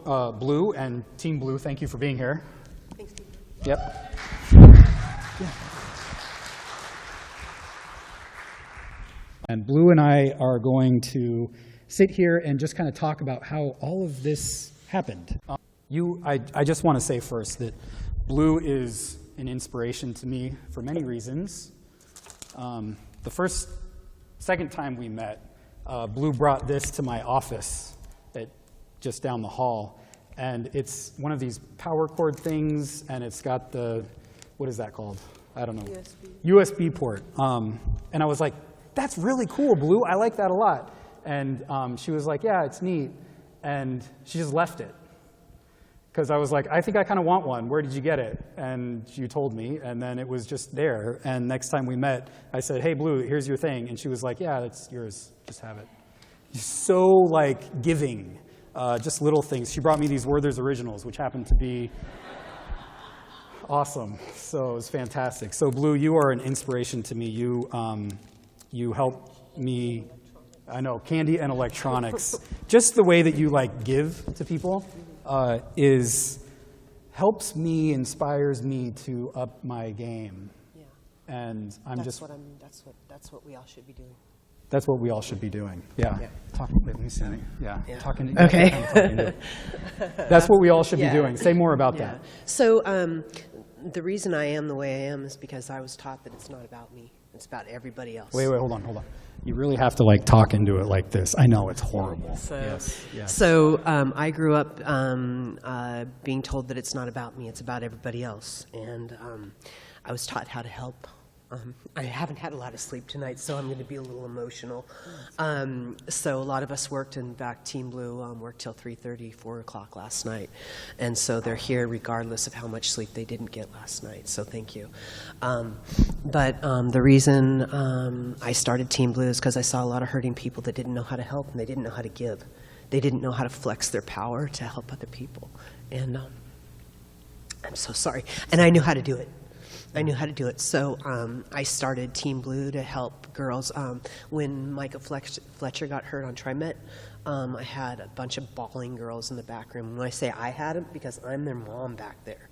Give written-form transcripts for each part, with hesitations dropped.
Blue and Team Blue, thank you for being here. Thanks, Team Blu. Yep. And Blue and I are going to sit here and just kind of talk about how all of this happened. I just want to say first that Blue is an inspiration to me for many reasons. The second time we met, Blue brought this to my office just down the hall. And it's one of these power cord things, and it's got the, what is that called? I don't know. USB port. And I was like, that's really cool, Blue. I like that a lot. And she was like, yeah, it's neat. And she just left it. Because I was like, I think I kind of want one. Where did you get it? And you told me, and then it was just there. And next time we met, I said, hey, Blue, here's your thing. And she was like, yeah, that's yours. Just have it. So like giving, just little things. She brought me these Werther's Originals, which happened to be awesome. So it was fantastic. So Blue, you are an inspiration to me. You help me. I know, candy and electronics. Just the way that you like give to people helps me, inspires me to up my game. Yeah. And That's what we all should be doing. That's what we all should be doing. Yeah. Let me see. Yeah. Talking. Okay. That's what we all should be doing. Say more about that. So the reason I am the way I am is because I was taught that it's not about me. It's about everybody else. Wait, hold on. You really have to like talk into it like this. I know, it's horrible. So I grew up being told that it's not about me, it's about everybody else. And I was taught how to help. I haven't had a lot of sleep tonight, so I'm going to be a little emotional. So a lot of us worked, in fact, Team Blu worked till 3:30, 4 o'clock last night. And so they're here regardless of how much sleep they didn't get last night, so thank you. But the reason I started Team Blu is because I saw a lot of hurting people that didn't know how to help and they didn't know how to give. They didn't know how to flex their power to help other people. And I'm so sorry. And I knew how to do it. So I started Team Blu to help girls. When Micah Fletcher got hurt on TriMet, I had a bunch of bawling girls in the back room. When I say I had them, because I'm their mom back there.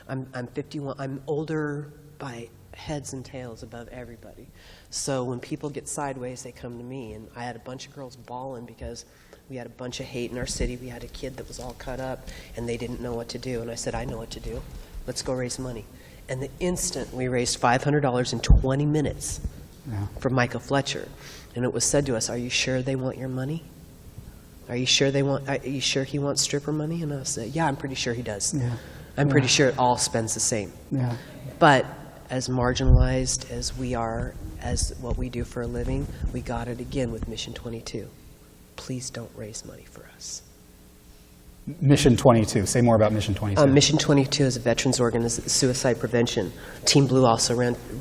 I'm 51. I'm older by heads and tails above everybody. So when people get sideways, they come to me. And I had a bunch of girls bawling because we had a bunch of hate in our city. We had a kid that was all cut up, and they didn't know what to do. And I said, I know what to do. Let's go raise money. And the instant we raised $500 in 20 minutes for Micah Fletcher. And it was said to us, are you sure they want your money? Are you sure he wants stripper money? And I said, yeah, I'm pretty sure he does. I'm pretty sure it all spends the same. But as marginalized as we are, as what we do for a living, we got it again with Mission 22. Please don't raise money for us. Mission 22. Say more about Mission 22. Mission 22 is a veterans organization, suicide prevention. Team Blu also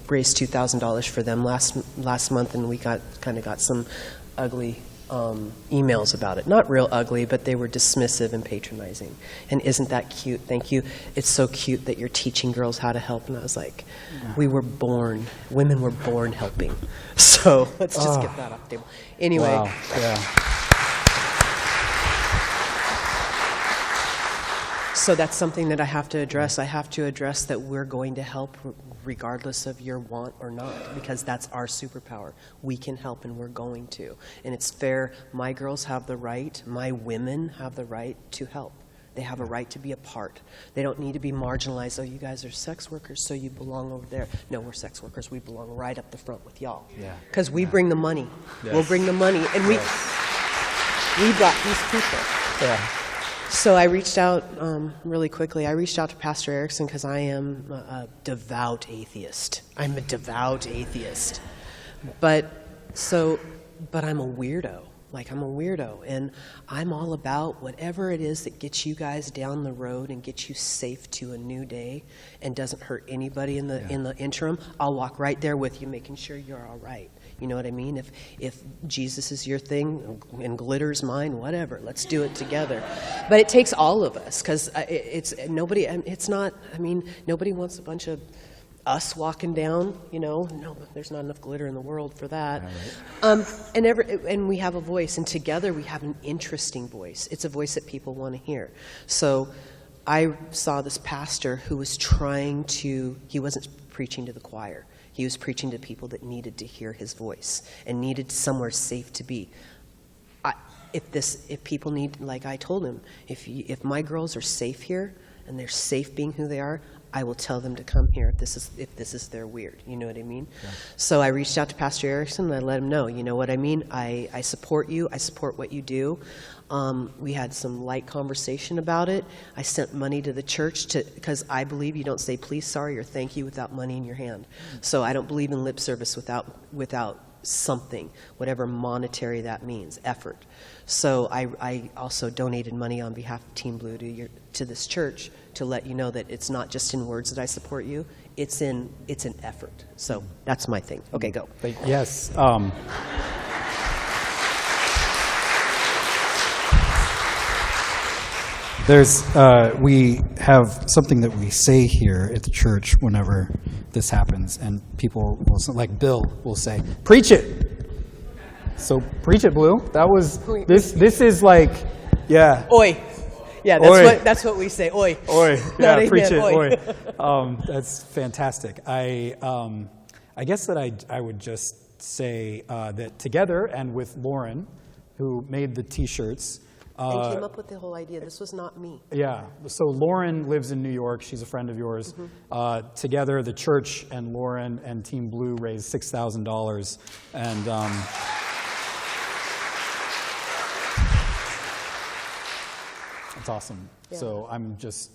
raised $2,000 for them last month, and we got some ugly emails about it. Not real ugly, but they were dismissive and patronizing. And isn't that cute? Thank you. It's so cute that you're teaching girls how to help. And I was like, women were born helping. So let's just get that off the table. Anyway. Wow. Yeah. So that's something that I have to address. I have to address that we're going to help regardless of your want or not, because that's our superpower. We can help, and we're going to. And it's fair. My girls have the right, my women have the right to help. They have a right to be a part. They don't need to be marginalized. Oh, you guys are sex workers, so you belong over there. No, we're sex workers. We belong right up the front with y'all. Because we bring the money. We'll bring the money. And we brought these people. So I reached out really quickly. I reached out to Pastor Erickson because I am a devout atheist. I'm a devout atheist. But I'm a weirdo. Like, I'm a weirdo. And I'm all about whatever it is that gets you guys down the road and gets you safe to a new day and doesn't hurt anybody in the interim. I'll walk right there with you, making sure you're all right. You know what I mean? If Jesus is your thing and glitter's mine, whatever, let's do it together. But it takes all of us, because nobody wants a bunch of us walking down, no, there's not enough glitter in the world for that. Right. And we have a voice, and together we have an interesting voice. It's a voice that people want to hear. So I saw this pastor who was he wasn't preaching to the choir. He was preaching to people that needed to hear his voice and needed somewhere safe to be. If people need, like I told him, if my girls are safe here and they're safe being who they are, I will tell them to come here if this is their weird. You know what I mean? Yeah. So I reached out to Pastor Erickson and I let him know, you know what I mean? I support you. I support what you do. We had some light conversation about it. I sent money to the church because I believe you don't say please, sorry, or thank you without money in your hand. So I don't believe in lip service without something, whatever monetary that means, effort. So I also donated money on behalf of Team Blu to this church to let you know that it's not just in words that I support you, it's an effort. So that's my thing. Okay, go. Yes. We have something that we say here at the church whenever this happens, and people will, like Bill will say, preach it. So preach it, Blue. That was, this is like, yeah. Oi. Yeah, that's what we say. Oi. Oi. Yeah, preach it. Oi. That's fantastic. I guess that I would just say that together and with Lauren, who made the T-shirts. And came up with the whole idea. This was not me. Yeah. So Lauren lives in New York. She's a friend of yours. Mm-hmm. Together, the church and Lauren and Team Blu raised $6,000. And it's awesome. Yeah. So I'm just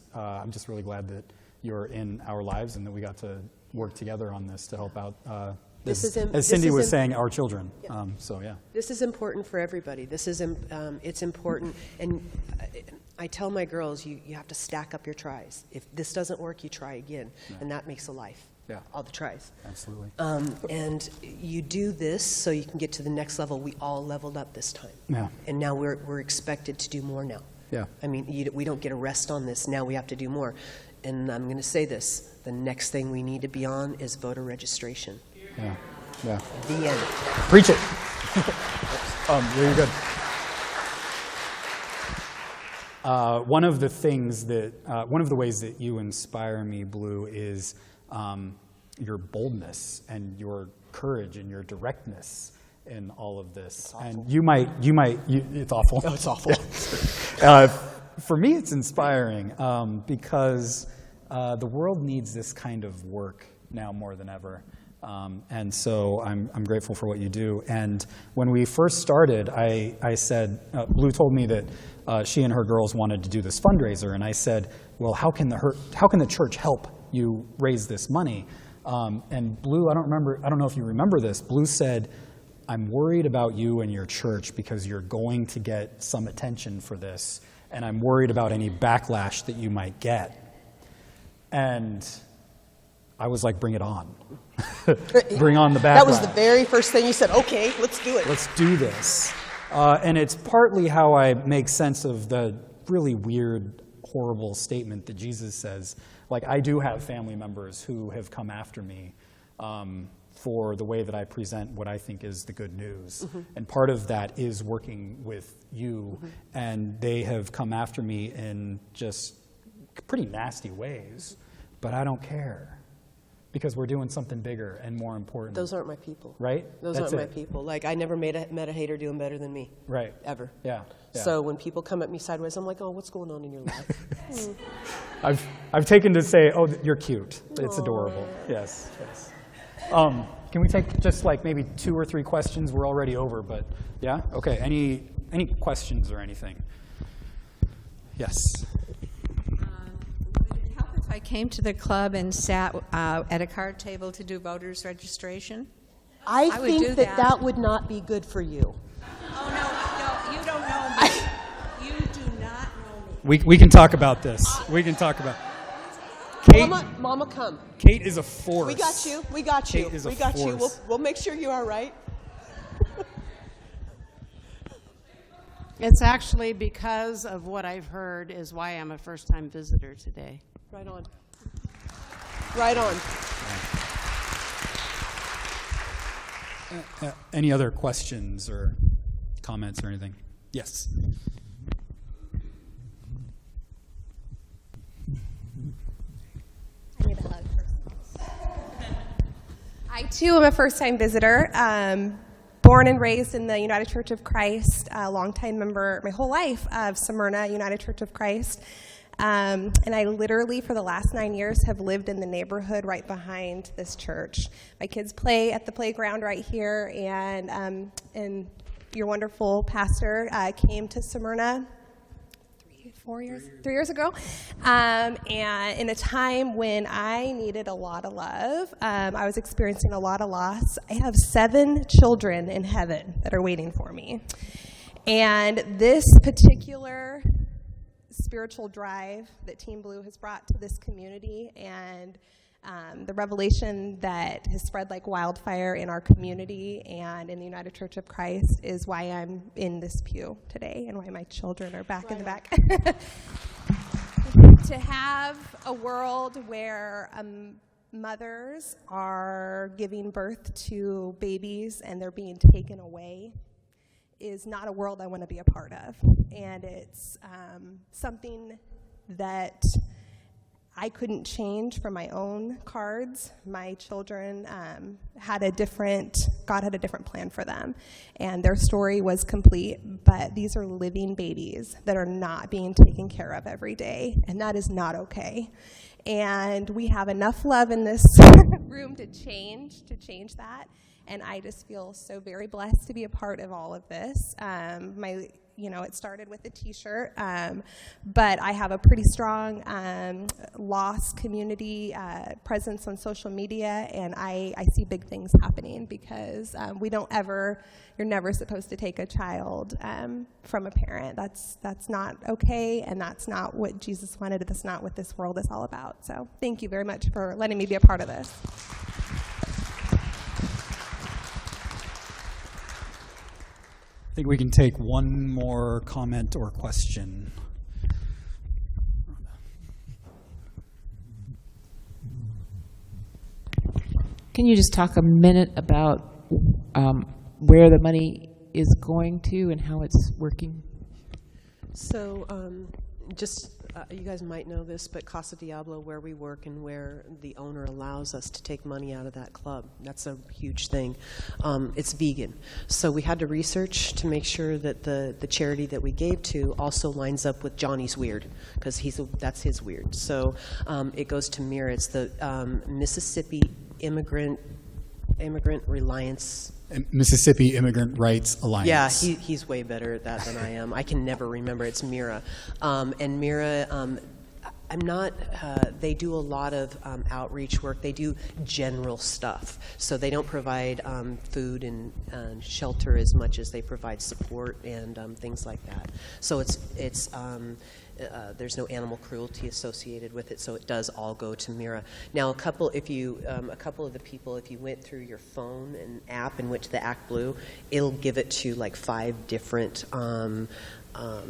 really glad that you're in our lives and that we got to work together on this to help out. As Cindy was saying, our children. Yeah. So yeah. This is important for everybody. It's important, and I tell my girls, you have to stack up your tries. If this doesn't work, you try again, and that makes a life. Yeah. All the tries. Absolutely. And you do this so you can get to the next level. We all leveled up this time. Yeah. And now we're expected to do more now. Yeah. I mean, we don't get a rest on this. Now we have to do more. And I'm going to say this: the next thing we need to be on is voter registration. Yeah, yeah. The end. Preach it. Very good. One of the ways that you inspire me, Blue, is your boldness and your courage and your directness in all of this. And it's awful. Oh, it's awful. For me, it's inspiring because the world needs this kind of work now more than ever. And so I'm grateful for what you do. And when we first started, I said, Blue told me that she and her girls wanted to do this fundraiser, and I said, well, how can the church help you raise this money? And Blue, I don't know if you remember this, Blue said, I'm worried about you and your church because you're going to get some attention for this, and I'm worried about any backlash that you might get. And I was like, bring it on. Bring on the backlash. That was the very first thing you said. Okay, let's do it. Let's do this. And it's partly how I make sense of the really weird, horrible statement that Jesus says. Like, I do have family members who have come after me for the way that I present what I think is the good news. Mm-hmm. And part of that is working with you. Mm-hmm. And they have come after me in just pretty nasty ways. But I don't care. Because we're doing something bigger and more important. Those aren't my people. Right? Those aren't my people. Like, I never met a hater doing better than me. Right. Ever. Yeah. So when people come at me sideways, I'm like, oh, what's going on in your life? I've taken to say, oh, you're cute. It's adorable. Yes. Can we take just like maybe 2 or 3 questions? We're already over, but yeah? Okay. Any questions or anything? Yes. I came to the club and sat at a card table to do voters registration. I think that would not be good for you. Oh, no, you don't know me. You do not know me. We can talk about this. We can talk about Kate. Mama, come. Kate is a force. We got you. We got you. Kate is a we got force. you. We'll make sure you're all right. It's actually because of what I've heard is why I'm a first-time visitor today. Right on. Right on. Any other questions or comments or anything? Yes. I need a hug first. I, too, am a first-time visitor. Born and raised in the United Church of Christ, a longtime member my whole life of Smyrna United Church of Christ. And I literally, for the last 9 years, have lived in the neighborhood right behind this church. My kids play at the playground right here, and your wonderful pastor came to Smyrna 3 years ago, and in a time when I needed a lot of love. I was experiencing a lot of loss. I have 7 children in heaven that are waiting for me, and this particular spiritual drive that Team Blu has brought to this community, and the revelation that has spread like wildfire in our community and in the United Church of Christ is why I'm in this pew today and why my children are back in the back. To have a world where mothers are giving birth to babies and they're being taken away is not a world I want to be a part of. And it's something that I couldn't change from my own cards. My children God had a different plan for them, and their story was complete, but these are living babies that are not being taken care of every day, and that is not okay. And we have enough love in this room to change that, and I just feel so very blessed to be a part of all of this. It started with a t-shirt, but I have a pretty strong loss community presence on social media, and I see big things happening because you're never supposed to take a child from a parent. That's not okay, and that's not what Jesus wanted. That's not what this world is all about. So thank you very much for letting me be a part of this. I think we can take one more comment or question. Can you just talk a minute about where the money is going to and how it's working? So you guys might know this, but Casa Diablo, where we work and where the owner allows us to take money out of that club, that's a huge thing. It's vegan. So we had to research to make sure that the charity that we gave to also lines up with Johnny's Weird, because that's his weird. So it goes to Mira. It's the Mississippi Immigrant Reliance. Mississippi Immigrant Rights Alliance. Yeah, he's way better at that than I am. I can never remember. It's Mira. And Mira, they do a lot of outreach work. They do general stuff. So they don't provide food and shelter as much as they provide support and things like that. So there's no animal cruelty associated with it, so it does all go to Mira. Now, a couple of the people, if you went through your phone and app and went to the Act Blue, it'll give it to like 5 different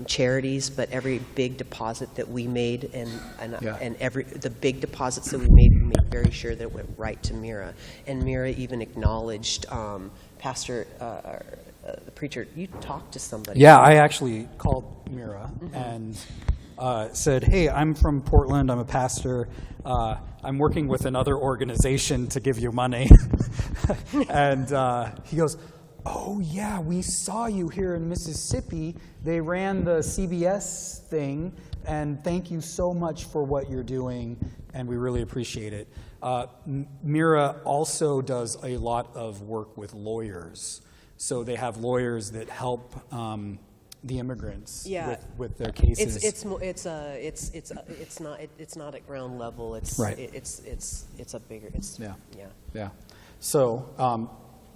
charities. But every big deposit that we made and the big deposits that we made very sure that it went right to Mira. And Mira even acknowledged Pastor. The preacher, you talked to somebody. Yeah, I actually called Mira and said, hey, I'm from Portland, I'm a pastor, I'm working with another organization to give you money. And he goes, oh yeah, we saw you here in Mississippi. They ran the CBS thing, and thank you so much for what you're doing, and we really appreciate it. Mira also does a lot of work with lawyers. So they have lawyers that help the immigrants with their cases. It's not at ground level. It's right. It's a bigger. Yeah. So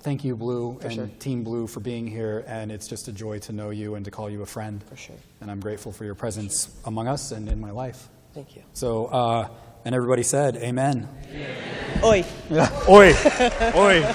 thank you, Blue, and sure. Team Blu, for being here, and it's just a joy to know you and to call you a friend. For sure. And I'm grateful for your presence among us and in my life. Thank you. So and everybody said, Amen. Oi. Yeah. Oi. Oi.